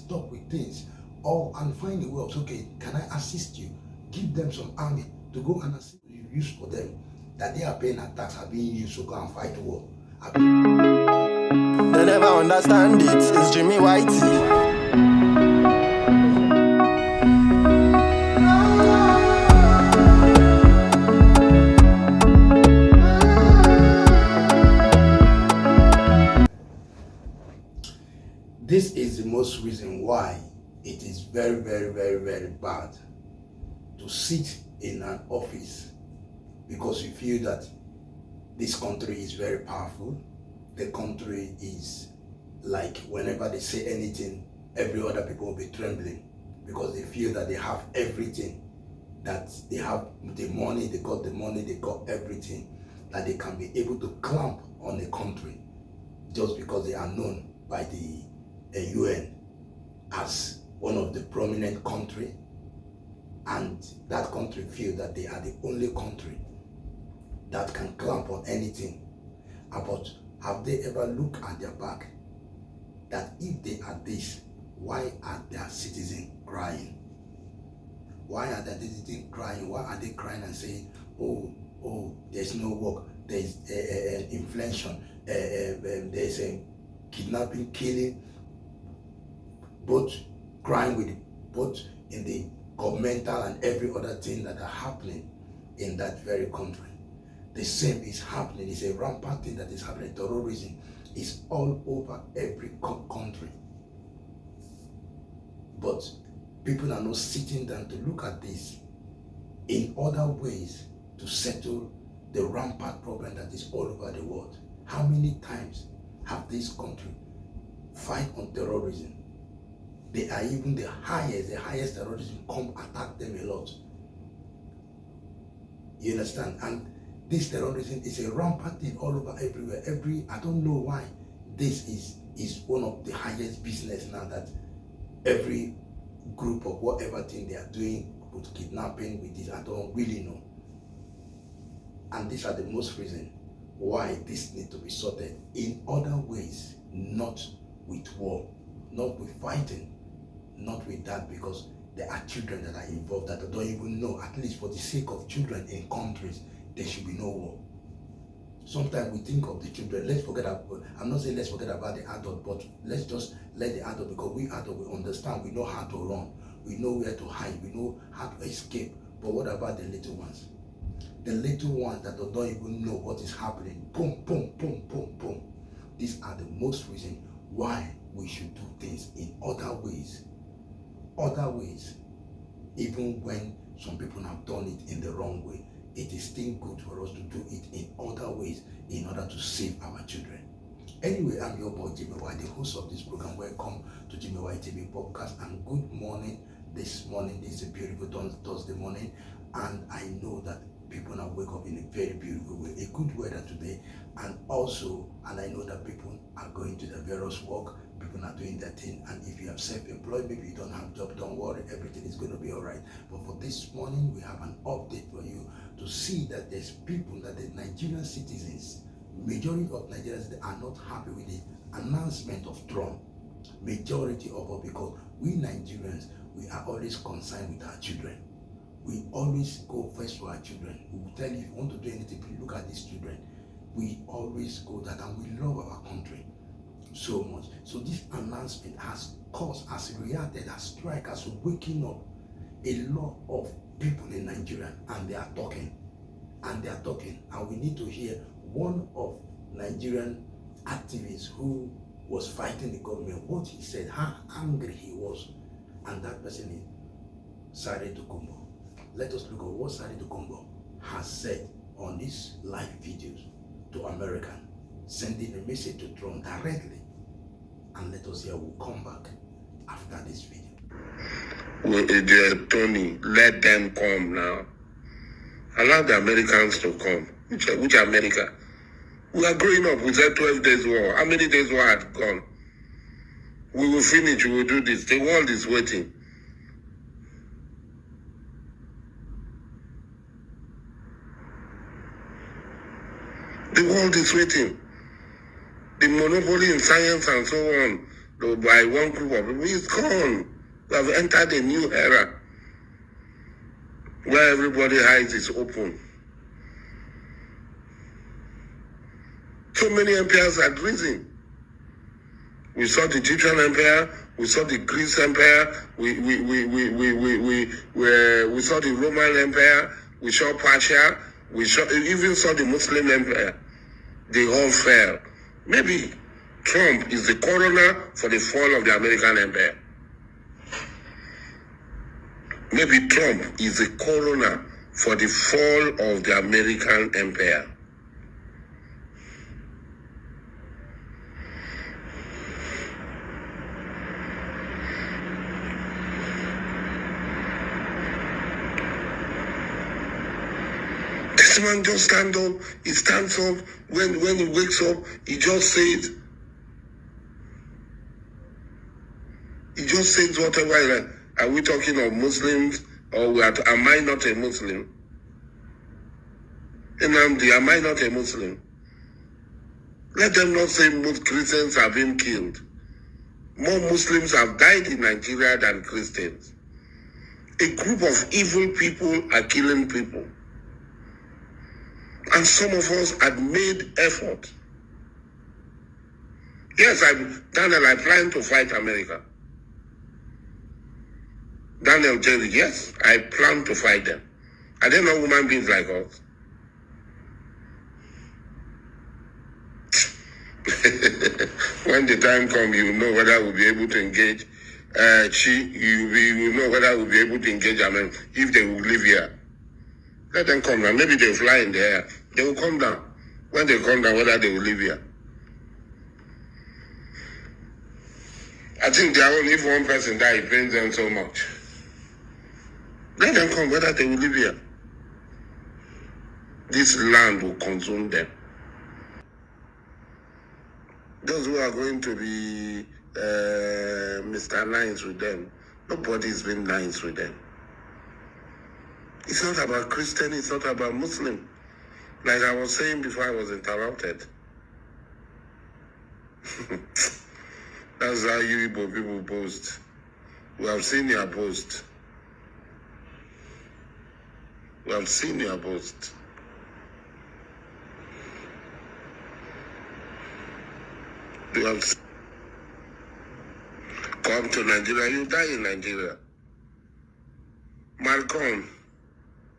stop with things, or and find a way of, okay, can I assist you? Give them some army to go and assist you, use for them, that they are paying a tax, are being used to go and fight war. They never understand it. It's Jimmy Whitey. This is the most reason why it is very, very, very, very bad to sit in an office, because you feel that this country is very powerful. The country is like, whenever they say anything, every other people will be trembling, because they feel that they have everything, that they have the money, they got the money, they got everything, that they can be able to clamp on a country just because they are known by the UN as one of the prominent country, and that country feel that they are the only country that can clamp on anything. But have they ever looked at their back, that if they are this, why are their citizens crying? Why are their citizens crying? Why are they crying and saying, oh, there's no work, there's inflation, there's a kidnapping, killing, both crying with both in the governmental and every other thing that are happening in that very country. The same is happening. It's a rampant thing that is happening. Terrorism is all over every country. But people are not sitting down to look at this in other ways to settle the rampant problem that is all over the world. How many times have this country fight on terrorism? They are even the highest terrorism come attack them a lot. You understand? And this terrorism is a rampant thing all over everywhere. I don't know why this is one of the highest business now, that every group of whatever thing they are doing with kidnapping, with this, I don't really know. And these are the most reason why this need to be sorted in other ways, not with war, not with fighting, not with that, because there are children that are involved that don't even know. At least for the sake of children in countries, there should be no war. Sometimes we think of the children, let's forget about, I'm not saying let's forget about the adult, but let's just let the adult, because we adult, we understand, we know how to run, we know where to hide, we know how to escape. But what about the little ones? The little ones that don't even know what is happening. Boom, boom, boom, boom, boom. These are the most reason why we should do things in other ways. Other ways, even when some people have done it in the wrong way, it is still good for us to do it in other ways in order to save our children. Anyway, I'm your boy Jimmy White, the host of this program. Welcome to Jimmy White TV podcast, and good morning. This morning is a beautiful Thursday morning, and I know that people now wake up in a very beautiful way, a good weather today, and I know that people are going to their various work, people are doing their thing, and if you have self-employed, maybe you don't have job, don't worry, everything is going to be all right. But for this morning, we have an update for you to see that there's people, that the Nigerian citizens, majority of Nigerians, they are not happy with the announcement of Trump. Majority of us, because we Nigerians, we are always concerned with our children. We always go first for our children. We will tell you, if you want to do anything, please look at these children. We always go that, and we love our country so much. So this announcement has caused, has reacted, has struck, has waking up a lot of people in Nigeria, and they are talking. And we need to hear one of Nigerian activists who was fighting the government, what he said, how angry he was. And that person is Sari DOKUNBO. Let us look at what Sari DOKUNBO has said on these live videos to American, sending a message to Trump directly. And let us hear, we'll come back after this video. Well, Tony, let them come now. Allow the Americans to come. Which America? We are growing up. We said 12 days war. How many days war had gone? We will finish. We will do this. The world is waiting. The world is waiting. The monopoly in science and so on, by one group of people. It's gone. We have entered a new era where everybody hides is open. So many empires had risen. We saw the Egyptian empire, we saw the Greece empire, we saw the Roman empire, we saw Persia, even saw the Muslim empire. They all fell. Maybe Trump is the coroner for the fall of the American empire. Maybe Trump is the coroner for the fall of the American empire. This man just stands up, he stands up, when he wakes up, he just says whatever, like, are we talking of Muslims, or am I not a Muslim? Nnamdi, am I not a Muslim? Let them not say most Christians have been killed. More Muslims have died in Nigeria than Christians. A group of evil people are killing people. And some of us had made effort. Yes, Daniel, I plan to fight America. Daniel Jerry, yes, I plan to fight them. Are they not human beings like us? When the time comes, you know whether we'll be able to engage. You know whether we'll be able to engage America if they will live here. Let them come down. Maybe they'll fly in the air. They will come down. When they come down, whether they will live here. I think their own, if one person dies, it pains them so much. Let them come, whether they will live here. This land will consume them. Those who are going to be Mr. Nice with them, nobody's been nice with them. It's not about Christian, it's not about Muslim. Like I was saying before I was interrupted. That's how you Igbo people boast. We have seen your boast. We have seen your boast. You have come to Nigeria, you die in Nigeria. Malcolm,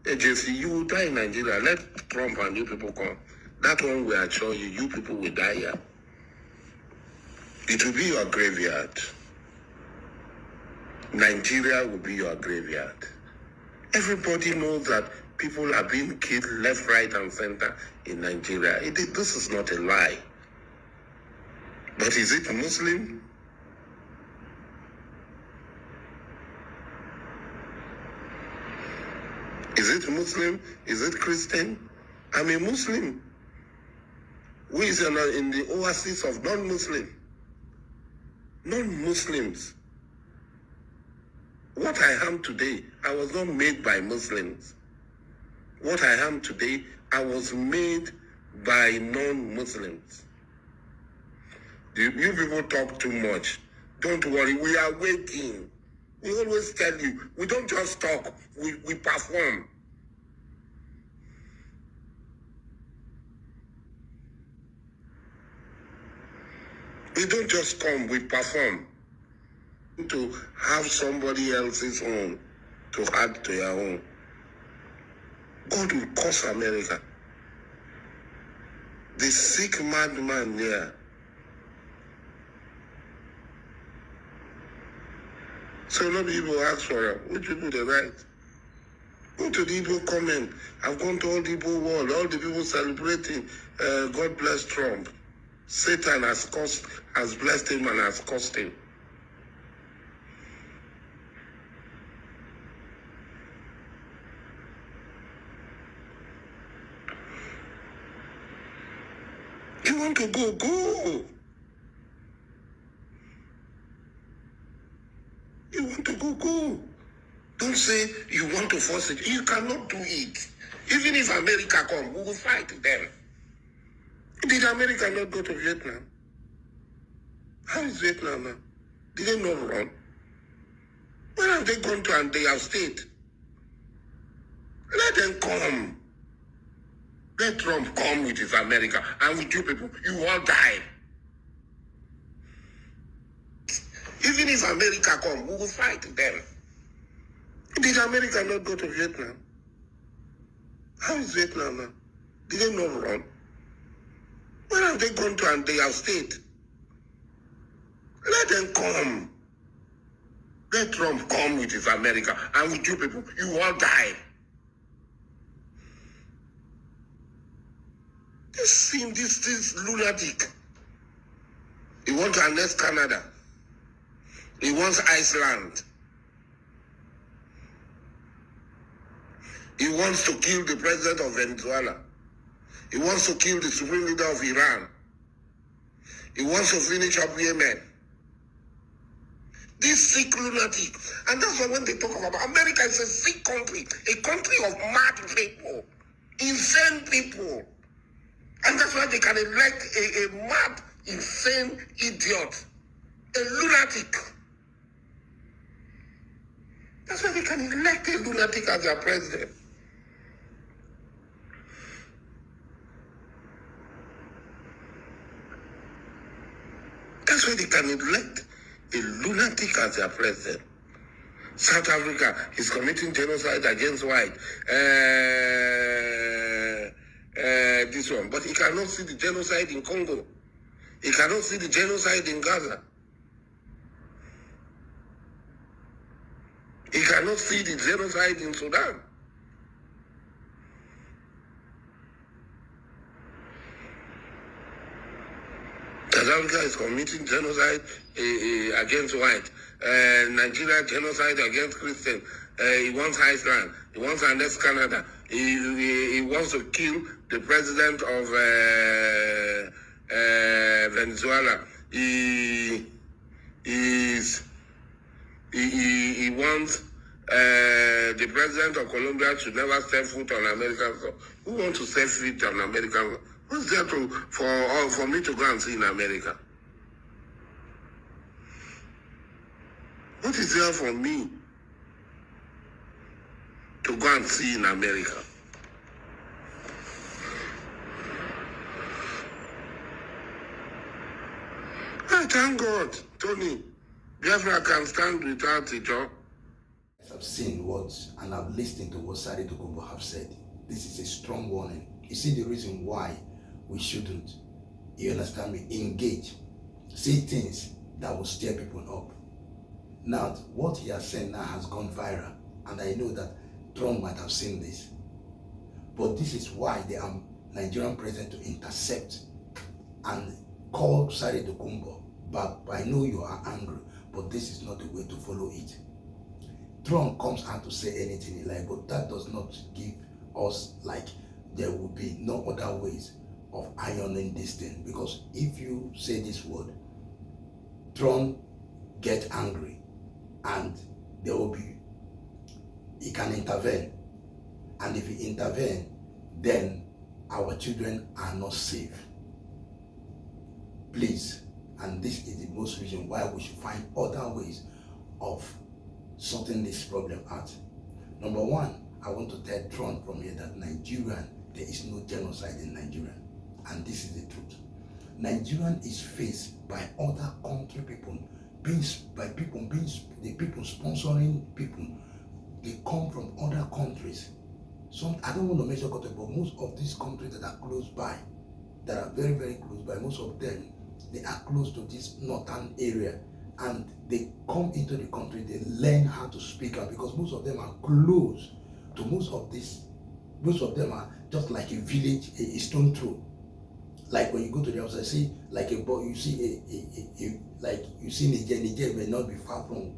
agency, you will die in Nigeria. Let Trump and you people come. That one will assure you, you people will die here. It will be your graveyard. Nigeria will be your graveyard. Everybody knows that people are being killed left, right, and center in Nigeria. This is not a lie. But is it Muslim? Is it Muslim? Is it Christian? I'm a Muslim. Who is in the oasis of non-Muslim? Non-Muslims. What I am today, I was not made by Muslims. What I am today, I was made by non-Muslims. You people talk too much. Don't worry, we are waiting. We always tell you, we don't just talk, we perform. We don't just come, we perform. To have somebody else's own to add to your own. God will curse America. The sick madman there. So no people ask for it. Which people they write? Go to the Igbo comment. I've gone to all the Igbo world. All the people celebrating. God bless Trump. Satan has blessed him and has cursed him. You want to go, go. You want to go, go. Don't say you want to force it. You cannot do it. Even if America come, we will fight them. Did America not go to Vietnam? How is Vietnam now? Did they not run? Where have they gone to and they have stayed? Let them come. Let Trump come with his America and with you people. You all die. Even if America come, we will fight them. Did America not go to Vietnam? How is Vietnam now? Did they not run? Where have they gone to and they have stayed? Let them come. Let Trump come with his America and with you people. You all die. This lunatic. He wants to annex Canada. He wants Iceland. He wants to kill the president of Venezuela. He wants to kill the supreme leader of Iran. He wants to finish up Yemen. This sick lunatic. And that's why when they talk about America is a sick country. A country of mad people. Insane people. And that's why they can elect a mad, insane idiot. A lunatic. That's why they can elect a lunatic as their president. That's why they can elect a lunatic as their president. South Africa is committing genocide against white. This one. But he cannot see the genocide in Congo. He cannot see the genocide in Gaza. He cannot see the genocide in Sudan. South Africa is committing genocide against white. Nigeria genocide against Christians. He wants Iceland. He wants to annex Canada. He wants to kill the president of Venezuela. He wants the president of Colombia to never step foot on American soil. Who wants to step foot on American soil? What's there for me to go and see in America? What is there for me to go and see in America? I thank God, Tony. Biafra can stand without a job. I've seen and I've listened to what Sari DOKUNBO have said. This is a strong warning. You see the reason why we shouldn't, you understand me, engage, say things that will stir people up. Now, what he has said now has gone viral, and I know that Trump might have seen this. But this is why the Nigerian president to intercept and call Sari DOKUNBO back. I know you are angry, but this is not the way to follow it. Trump comes out to say anything he likes, but that does not give us like there will be no other ways of ironing this thing. Because if you say this word, Trump get angry, and there will be, he can intervene. And if he intervene, then our children are not safe. Please, and this is the most reason why we should find other ways of sorting this problem out. Number one, I want to tell Trump from here that Nigerian, there is no genocide in Nigeria. And this is the truth. Nigerian is faced by other country people, the people sponsoring people. They come from other countries. I don't want to mention country, but most of these countries that are close by, that are very, very close by, most of them, they are close to this northern area. And they come into the country, they learn how to speak out, because most of them are close to most of them are just like a village, a stone throw. Like when you go to the outside, see like a boy, you see you see Niger may not be far from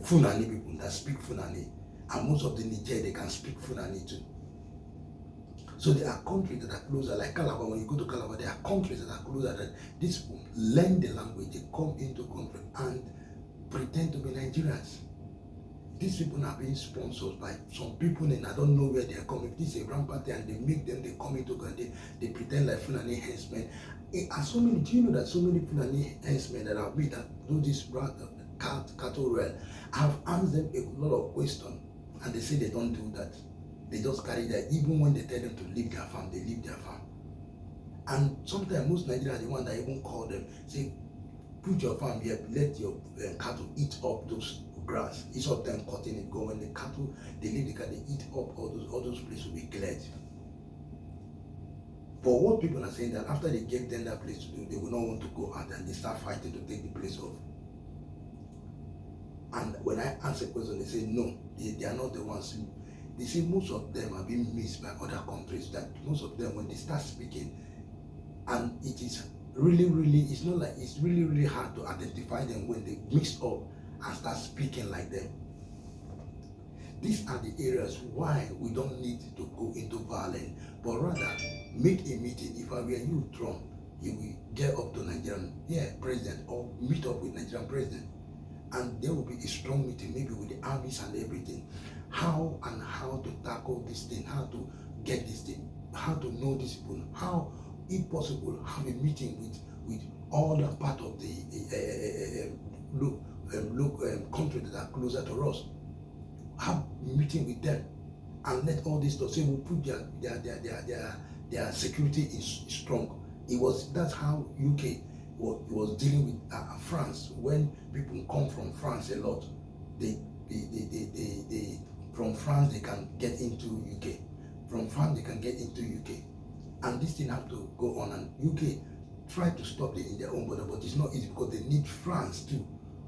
Funani people that speak Funani, and most of the Niger they can speak Funani too. So there are countries that are closer, like Calabar. When you go to Calabar, there are countries that are closer. That these people learn the language, they come into country and pretend to be Nigerians. These people are being sponsored by some people, and I don't know where they are coming. If this is a grand party and they make them, they come into country, they pretend like Fulani henchmen. And so many, do you know that so many Fulani herdsmen that have made that do this cattle rail, I've asked them a lot of questions, and they say they don't do that. They just carry that. Even when they tell them to leave their farm, they leave their farm. And sometimes most Nigerians are the one that even call them, say, put your farm here, let your cattle eat up those grass. Instead of them cutting it, go when the cattle, they leave the cattle, they eat up all those places will be cleared. But what people are saying that after they gave them that place to do, they will not want to go out and they start fighting to take the place off. And when I answer a question, they say no, they are not the ones. They say most of them are being missed by other countries. That most of them, when they start speaking, and it is really, it's not like it's really hard to identify them when they mix up and start speaking like them. These are the areas why we don't need to go into violence, but rather make a meeting. If I were you, Trump, you will get up to Nigerian president or meet up with Nigerian president, and there will be a strong meeting, maybe with the armies and everything, how to tackle this thing, how to get this thing, how to know these people, how, if possible, have a meeting with all the part of the countries that are closer to us. Have a meeting with them and let all this stuff say we'll put their security is strong. That's how UK was dealing with France. When people come from France a lot, they from France they can get into UK. From France they can get into UK. And this thing have to go on, and UK try to stop it in their own border, but it's not easy because they need France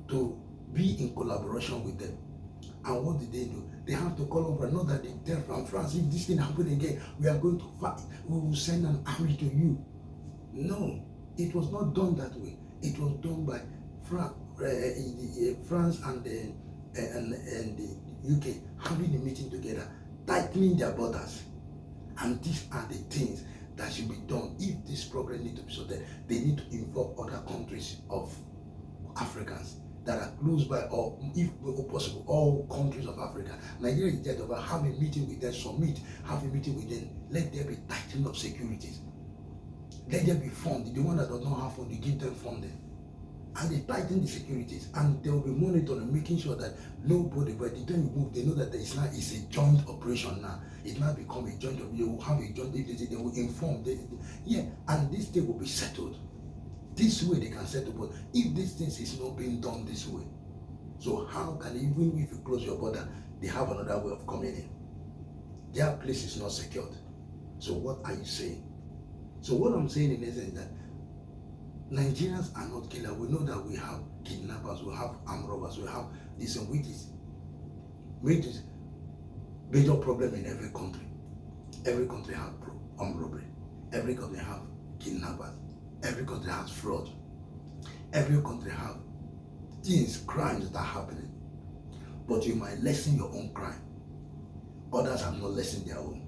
to be in collaboration with them. And what did they do? They have to call over, not that they tell from France, if this thing happens again, we are going to fight, we will send an army to you. No, it was not done that way. It was done by France and the UK having a meeting together, tightening their borders. And these are the things that should be done. If this problem needs to be sorted, they need to involve other countries of Africans that are close by, or if possible, all countries of Africa. Nigeria is dead over. Have a meeting with them, have a meeting with them. Let there be tightening of securities. Let there be fund. The one that does not have fund, they give them funding. And they tighten the securities, and they will be monitoring, making sure that nobody, by the time you move, they know that it's a joint operation now. It now become a joint operation. They will have a joint, they will inform. And this thing will be settled. This way they can settle, but if these things is not being done this way, so how can, even if you close your border, they have another way of coming in? Their place is not secured. So what are you saying? So what I'm saying in essence is that Nigerians are not killers. We know that we have kidnappers, we have armed robbers, we have this, and which is major problem in every country. Every country has armed robbery. Every country has kidnappers. Every country has fraud. Every country has things, crimes that are happening. But you might lessen your own crime. Others have not lessened their own.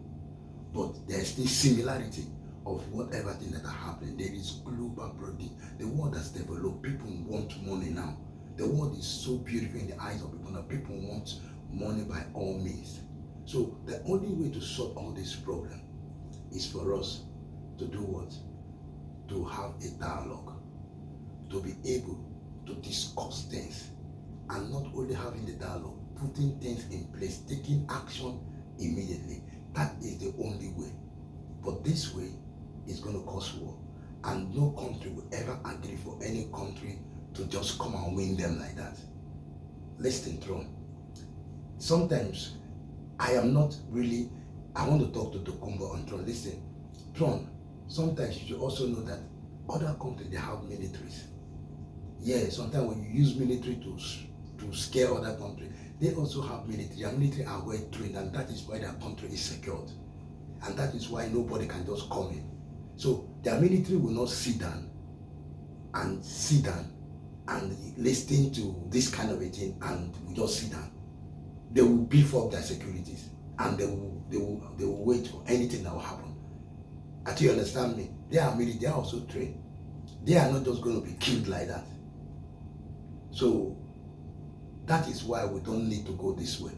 But there is still similarity of whatever thing that are happening. There is global broadly. The world has developed. People want money now. The world is so beautiful in the eyes of people now. People want money by all means. So the only way to solve all this problem is for us to do what? To have a dialogue, to be able to discuss things, and not only having the dialogue, putting things in place, taking action immediately. That is the only way. But this way is going to cause war, and no country will ever agree for any country to just come and win them like that. Listen, Trump. Sometimes I want to talk to DOKUNBO and Trump. Listen, Trump, sometimes you should also know that other countries, they have militaries. Yeah, sometimes when you use military to scare other countries, they also have military. Their military are well trained, and that is why their country is secured. And that is why nobody can just come in. So their military will not sit down and listen to this kind of a thing and will just sit down. They will beef up their securities, and they will wait for anything that will happen. Do you understand me? They are military, they are also trained. They are not just going to be killed like that. So that is why we don't need to go this way.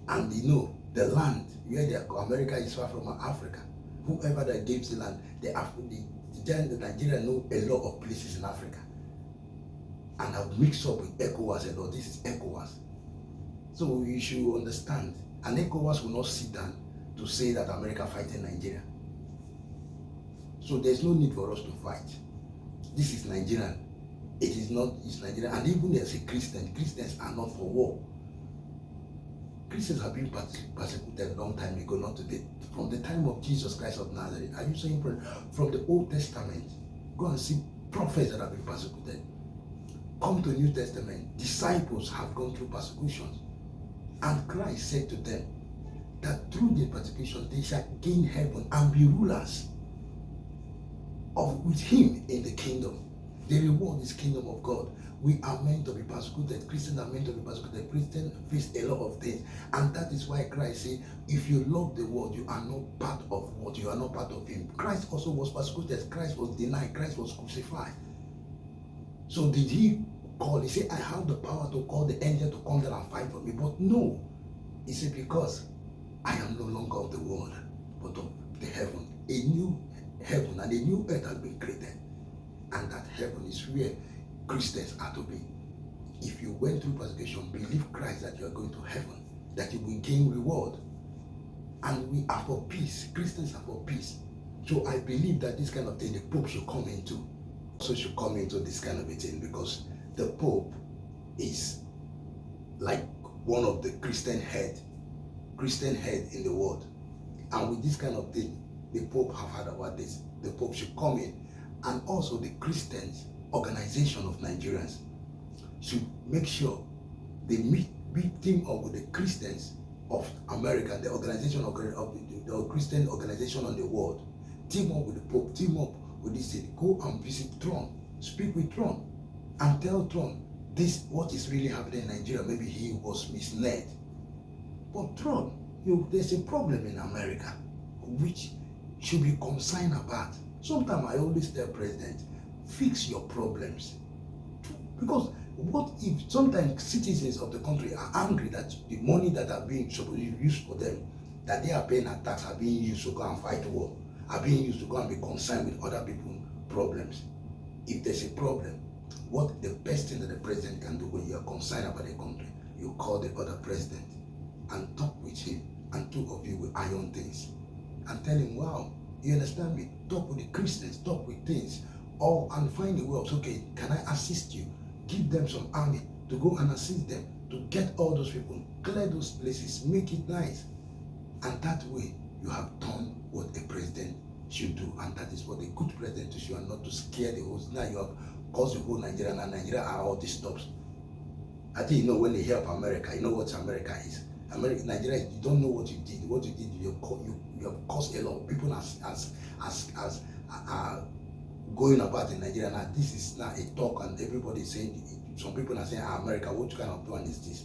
And the land where America is far from Africa. Whoever that gives the land, the Nigeria know a lot of places in Africa and have mixed up with ECOWAS a lot. This is ECOWAS. So you should understand, and ECOWAS will not sit down to say that America fighting Nigeria. So there's no need for us to fight. This is Nigerian. It is not, it's Nigerian. And even as a Christian, Christians are not for war. Christians have been persecuted a long time ago, not today. From the time of Jesus Christ of Nazareth. Are you saying from the Old Testament? Go and see prophets that have been persecuted. Come to the New Testament. Disciples have gone through persecutions. And Christ said to them that through the persecution they shall gain heaven and be rulers with him in the kingdom. The reward is kingdom of God. We are meant to be persecuted. Christians are meant to be persecuted. Christians face a lot of things. And that is why Christ said, if you love the world, you are not part of what? You are not part of him. Christ also was persecuted. Christ was denied. Christ was crucified. So did he call? He said, I have the power to call the angel to come down and fight for me. But no. He said, because I am no longer of the world, but of the heaven. A new heaven and a new earth has been created. And that heaven is where Christians are to be. If you went through persecution, believe Christ that you are going to heaven, that you will gain reward. And we are for peace. Christians are for peace. So I believe that this kind of thing the Pope should come into. So should come into this kind of a thing, because the Pope is like one of the Christian head in the world. And with this kind of thing, the Pope have heard about this. The Pope should come in. And also the Christians organization of Nigerians should make sure they team up with the Christians of America, the organization of the Christian organization on the world. Team up with the Pope, team up with this city. Go and visit Trump, speak with Trump, and tell Trump this what is really happening in Nigeria. Maybe he was misled. But Trump, there's a problem in America which should be concerned about. Sometimes I always tell President, fix your problems. Because what if sometimes citizens of the country are angry that the money that are being used for them, that they are paying a tax, are being used to go and fight war, are being used to go and be concerned with other people's problems. If there's a problem, what the best thing that the president can do when you are concerned about the country, you call the other president and talk with him, and two of you will iron things and tell him, wow, you understand me? Talk with the Christians, talk with things, and find a way of, okay, can I assist you? Give them some army to go and assist them to get all those people, clear those places, make it nice. And that way, you have done what a president should do. And that is what a good president should, and not to scare the whole. Now you have caused the whole Nigeria, and Nigeria are all disturbed. I think you know when they help America, you know what America is. Nigeria, you don't know what you did. What you did, you have caused a lot of people as going about in Nigeria. Now this is now a talk, and everybody is saying, some people are saying, America, what kind of plan is this?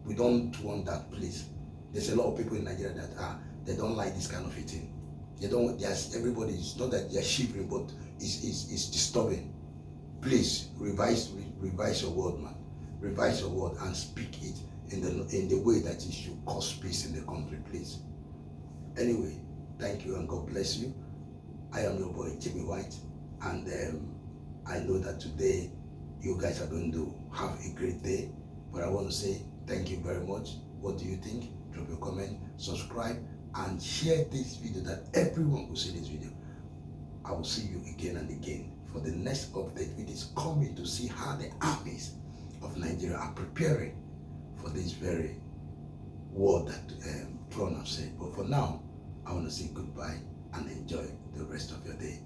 We don't want that place. There's a lot of people in Nigeria that they don't like this kind of a thing. They don't. Everybody is not that they're shivering, but it's disturbing. Please revise your word, man. Revise your word and speak it in the way that it should cause peace in the country, please. Anyway, thank you and God bless you. I am your boy Jimmy White, and I know that today you guys are going to have a great day. But I want to say thank you very much. What do you think? Drop your comment, subscribe, and share this video that everyone will see this video. I will see you again and again for the next update, which is coming to see how the armies of Nigeria are preparing for this very war that Trump has said. But for now, I want to say goodbye and enjoy the rest of your day.